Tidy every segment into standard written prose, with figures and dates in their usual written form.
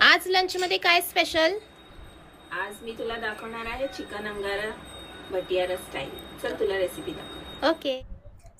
आज लंच मध्ये काय स्पेशल? आज मी तुला दाखवणार आहे चिकन अंगारा भटियारा स्टाईल. चल तुला रेसिपी दाखव. ओके.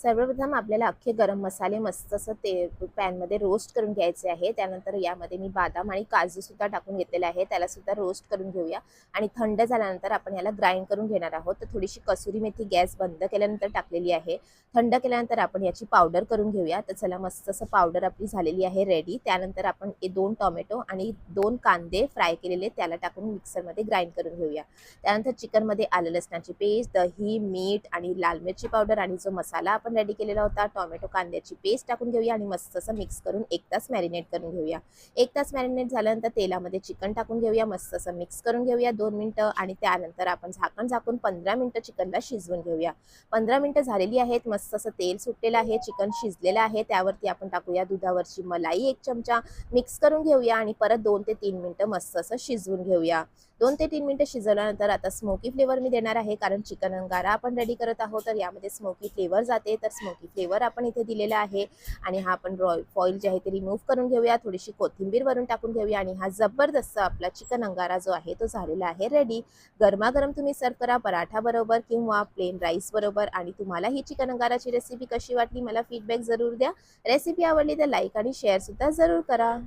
सर्वप्रथम आपल्याला अख्खे गरम मसाले मस्त असं ते पॅनमध्ये रोस्ट करून घ्यायचे आहे. त्यानंतर यामध्ये मी बदाम आणि काजूसुद्धा टाकून घेतलेले आहे, त्यालासुद्धा रोस्ट करून घेऊया. आणि थंड झाल्यानंतर आपण याला ग्राइंड करून घेणार आहोत. तर थोडीशी कसुरी मेथी गॅस बंद केल्यानंतर टाकलेली आहे. थंड केल्यानंतर आपण याची पावडर करून घेऊया. तर चला, मस्त असं पावडर आपली झालेली आहे रेडी. त्यानंतर आपण 2 टोमॅटो आणि 2 कांदे फ्राय केलेले त्याला टाकून मिक्सरमध्ये ग्राइंड करून घेऊया. त्यानंतर चिकनमध्ये आलं लसणाची पेस्ट, दही, मीठ आणि लाल मिरची पावडर आणि जो मसाला आपण रेडी केलेला होता, टोमॅटो कांद्याची पेस्ट टाकून घेऊया आणि मस्त असं मिक्स करून 1 तास मॅरिनेट करून घेऊया. 1 तास मॅरिनेट झाल्यानंतर तेलामध्ये चिकन टाकून घेऊया, मस्त असं मिक्स करून घेऊया 2 मिनिटं आणि त्यानंतर आपण झाकून 15 मिनिटं चिकनला शिजवून घेऊया. 15 मिनिटं झालेली आहेत, मस्त असं तेल सुटलेलं आहे, चिकन शिजलेलं आहे. त्यावरती आपण टाकूया दुधावरची मलाई 1 चमचा, मिक्स करून घेऊया आणि परत 2 ते 3 मिनिटं मस्त असं शिजवून घेऊया. 2 ते 3 मिनिटं शिजवल्यानंतर आता स्मोकी फ्लेवर मी देणार आहे, कारण चिकन अंगारा आपण रेडी करत आहोत, तर यामध्ये स्मोकी फ्लेवर जाते. तर स्मोकी फ्लेवर आपण इथे दिलेला आहे आणि हा आपण फॉईल जे आहे ते रिमूव्ह करून घेऊया. थोडीशी कोथिंबीर वरून टाकून घेऊया आणि हा जबरदस्त आपला चिकन अंगारा जो आहे तो झालेला आहे रेडी. गरमागरम तुम्ही सर्व करा पराठा बरोबर किंवा प्लेन राईस बरोबर. आणि तुम्हाला ही चिकन अंगाराची रेसिपी कशी वाटली मला फीडबॅक जरूर द्या. रेसिपी आवडली तर लाईक आणि शेअर सुद्धा जरूर करा.